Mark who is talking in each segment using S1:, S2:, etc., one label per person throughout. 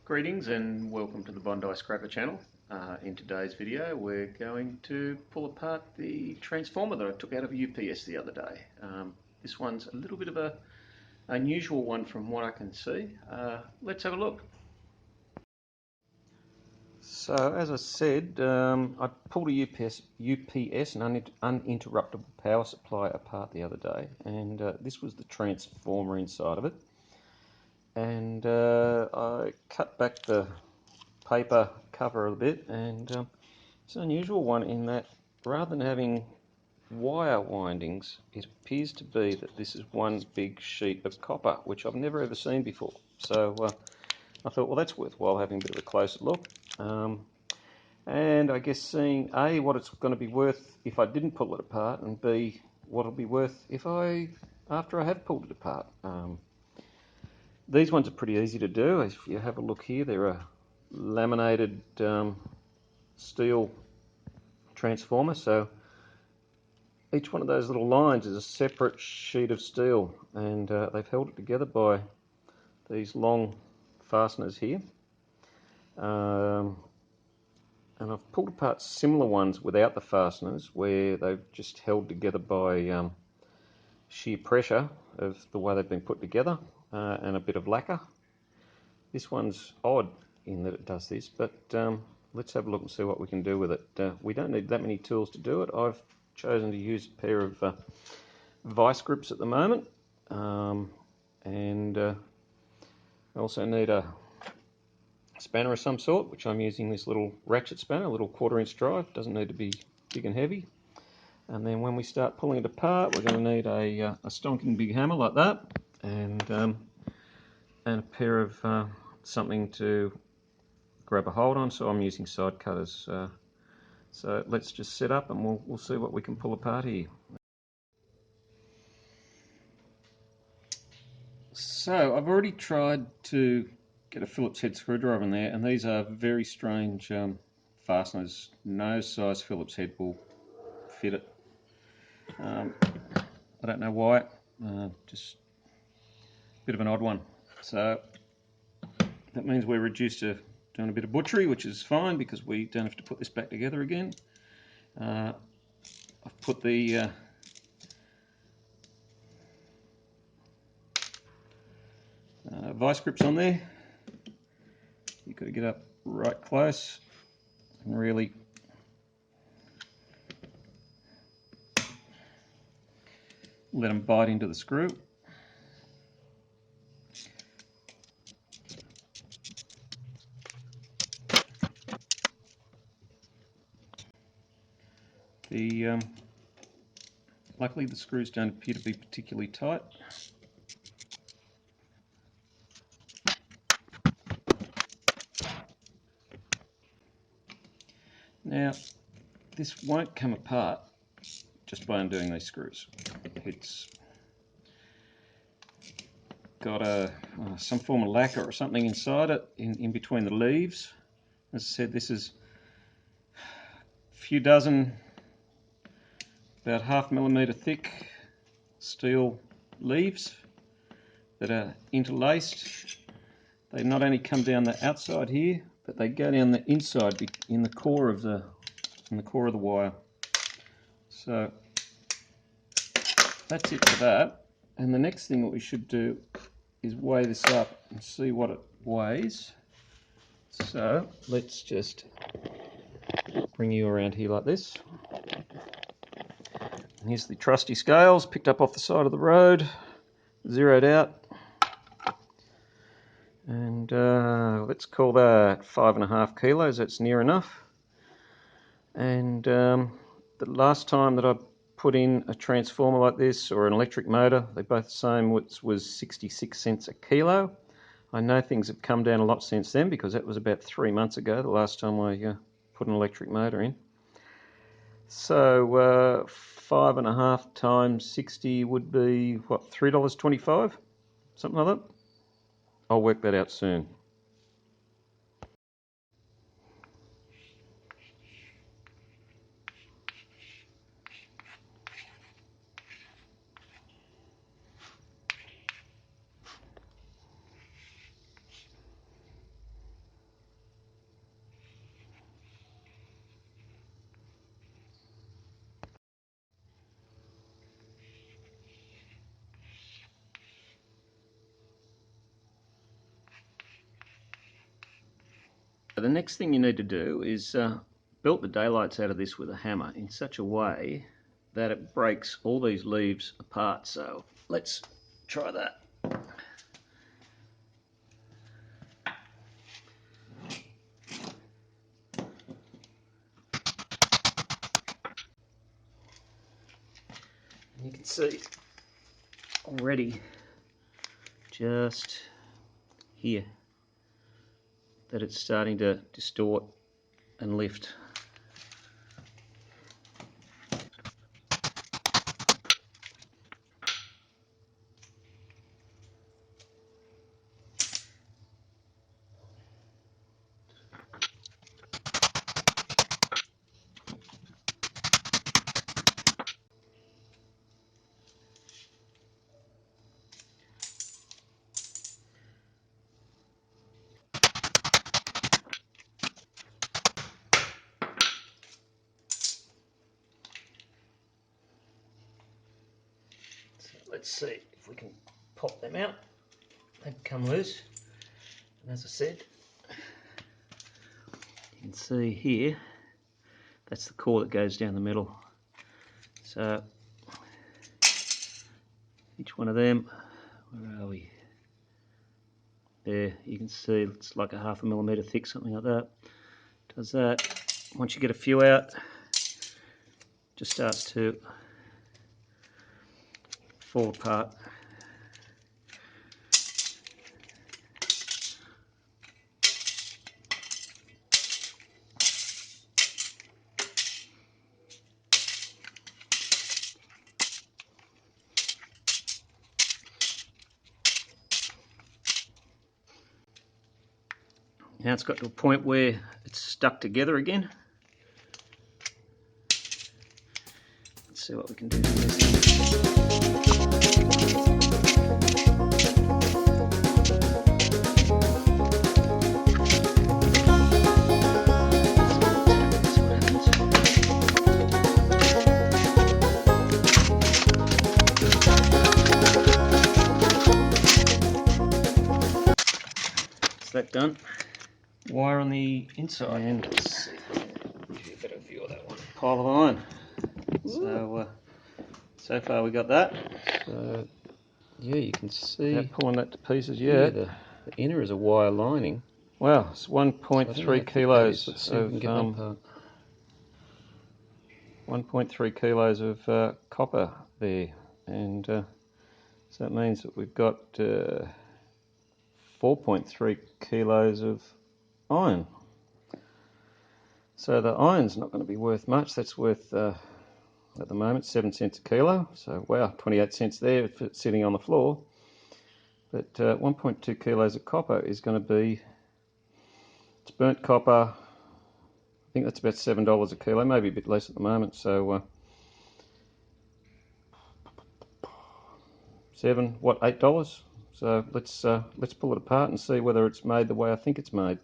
S1: Greetings and welcome to the Bondi Scrapper channel. In today's video we're going to pull apart the transformer that I took out of a UPS the other day. This one's a little bit of an unusual one from what I can see. Let's have a look. So as I said, I pulled a UPS an uninterruptible power supply apart the other day, and this was the transformer inside of it. And I cut back the paper cover a bit, and it's an unusual one in that rather than having wire windings, it appears to be that this is one big sheet of copper, which I've never ever seen before. So I thought, well, that's worthwhile having a bit of a closer look. And I guess seeing A, what it's going to be worth if I didn't pull it apart, and B, what it'll be worth after I have pulled it apart. These ones are pretty easy to do. If you have a look here, they're a laminated steel transformer, so each one of those little lines is a separate sheet of steel, and they've held it together by these long fasteners here. And I've pulled apart similar ones without the fasteners, where they've just held together by sheer pressure of the way they've been put together, and a bit of lacquer. This one's odd in that it does this, but let's have a look and see what we can do with it. We don't need that many tools to do it. I've chosen to use a pair of vice grips at the moment, and I also need a spanner of some sort, which I'm using this little ratchet spanner, a little 1/4-inch drive. Doesn't need to be big and heavy. And then when we start pulling it apart, we're going to need a stonking big hammer like that, and a pair of something to grab a hold on. So I'm using side cutters. So let's just set up and we'll see what we can pull apart here. So I've already tried to get a Phillips head screwdriver in there, and these are very strange fasteners. No size Phillips head will fit it. I don't know why, just a bit of an odd one. So that means we're reduced to doing a bit of butchery, which is fine because we don't have to put this back together again. I've put the vice grips on there. You've got to get up right close and really let them bite into the screw. Luckily the screws don't appear to be particularly tight. Now this won't come apart just by undoing these screws. It's got some form of lacquer or something inside it, in between the leaves. As I said, this is a few dozen, about 1/2 millimeter thick steel leaves that are interlaced. They not only come down the outside here, but they go down the inside in the core of the wire. So that's it for that. And the next thing that we should do is weigh this up and see what it weighs. So let's just bring you around here like this. And here's the trusty scales, picked up off the side of the road, zeroed out. And let's call that 5.5 kilos, that's near enough. And the last time that I put in a transformer like this, or an electric motor, they're both the same, which was 66 cents a kilo. I know things have come down a lot since then, because that was about 3 months ago, the last time I put an electric motor in. So 5.5 times 60 would be, what, $3.25? Something like that. I'll work that out soon. The next thing you need to do is belt the daylights out of this with a hammer in such a way that it breaks all these leaves apart. So let's try that. You can see already just here that it's starting to distort and lift. Let's see if we can pop them out. They've come loose, and as I said, you can see here that's the core that goes down the middle. So each one of them, where are we? There, you can see it's like a 0.5 millimetre thick, something like that. Does that. Once you get a few out, just starts to fall apart. Now it's got to a point where it's stuck together again. Let's see what we can do with this. Is that done? Wire on the inside, and let's see if we can give you a better view of that one. Pile of iron. So far we got that. So yeah, you can see pulling that to pieces. Yeah, the inner is a wire lining. Wow, it's 1.3 kilos of 1.3 kilos of copper there, and so that means that we've got 4.3 kilos of iron. So the iron's not going to be worth much. That's worth, at the moment, 7 cents a kilo. So wow, 28 cents there if it's sitting on the floor. But 1.2 kilos of copper is going to be, it's burnt copper. I think that's about $7 a kilo, maybe a bit less at the moment. So $8? So let's pull it apart and see whether it's made the way I think it's made.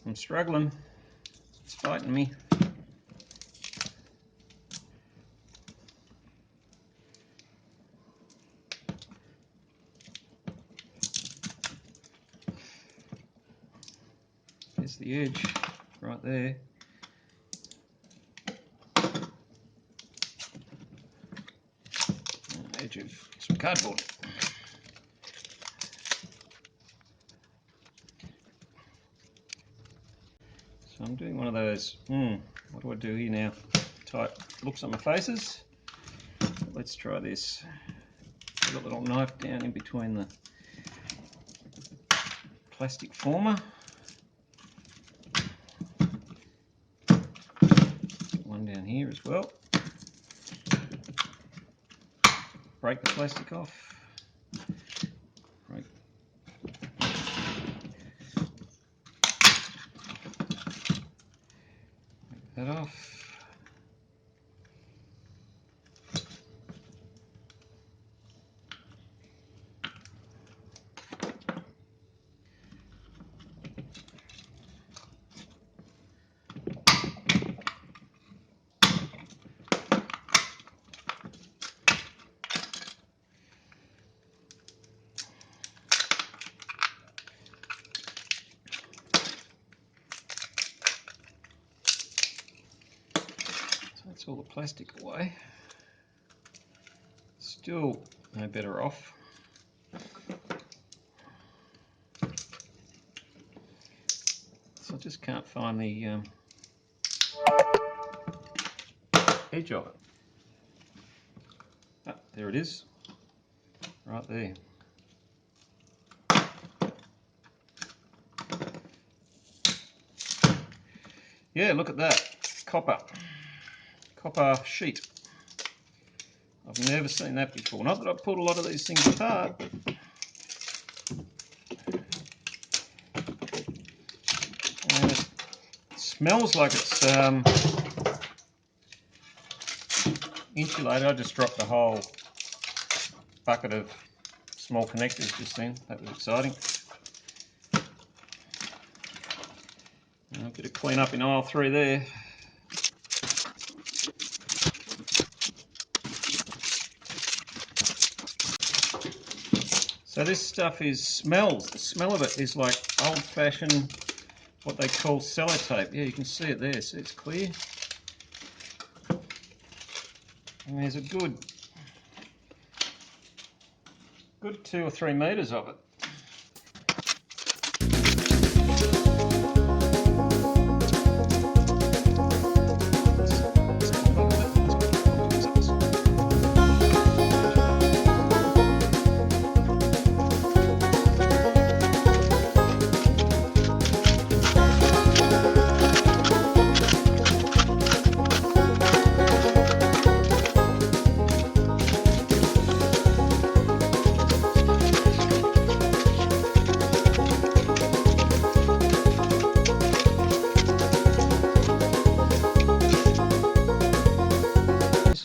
S1: I'm struggling. It's fighting me. There's the edge right there. Edge of some cardboard. So I'm doing one of those, what do I do here now? Type looks on my faces. Let's try this. Put a little knife down in between the plastic former. One down here as well. Break the plastic off. Break that off. That's all the plastic away. Still no better off. So I just can't find the edge of it. Ah, there it is, right there. Yeah, look at that, copper sheet. I've never seen that before. Not that I've pulled a lot of these things apart. And it smells like it's insulated. I just dropped the whole bucket of small connectors just then. That was exciting. A bit of clean up in aisle 3 there. So this stuff smells. The smell of it is like old-fashioned, what they call sellotape. Yeah, you can see it there. See, it's clear. And there's a good 2 or 3 metres of it.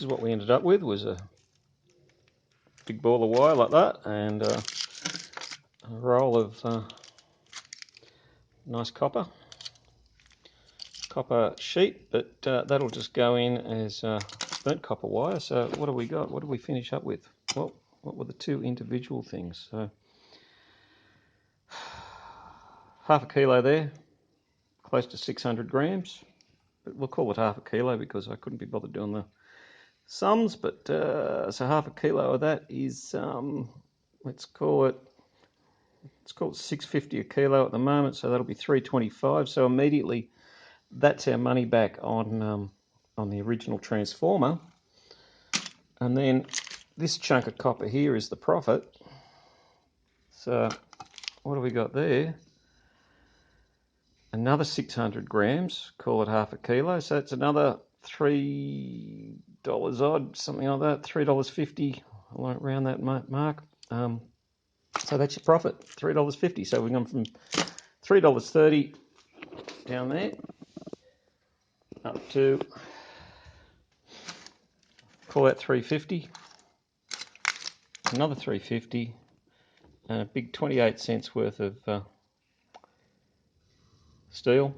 S1: What we ended up with was a big ball of wire like that, and a roll of nice copper sheet, but that'll just go in as burnt copper wire. So what do we got? What did we finish up with? Well, what were the 2 individual things? So half a kilo there, close to 600 grams, but we'll call it half a kilo because I couldn't be bothered doing the sums. But so half a kilo of that is let's call it 650 a kilo at the moment, so that'll be 325. So immediately that's our money back on the original transformer. And then this chunk of copper here is the profit. So what do we got there? Another 600 grams, call it half a kilo. So it's another $3 odd, something like that, $3.50, around that mark. So that's your profit, $3.50. So we've gone from $3.30 down there up to, call that $3.50, another $3.50, and a big 28 cents worth of steel.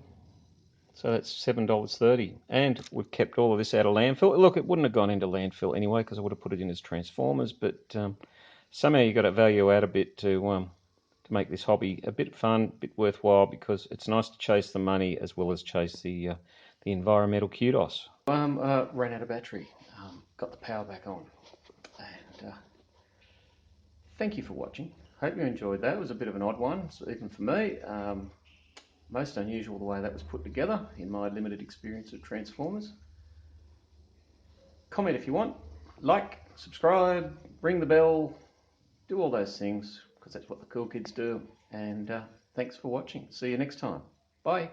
S1: So that's $7.30, and we've kept all of this out of landfill. Look, it wouldn't have gone into landfill anyway because I would have put it in as transformers, but somehow you got to value out a bit to make this hobby a bit fun, a bit worthwhile, because it's nice to chase the money as well as chase the environmental kudos. Ran out of battery, got the power back on, and thank you for watching. Hope you enjoyed that. It was a bit of an odd one, even for me. Most unusual the way that was put together in my limited experience of Transformers. Comment if you want, like, subscribe, ring the bell, do all those things because that's what the cool kids do. And thanks for watching. See you next time. Bye.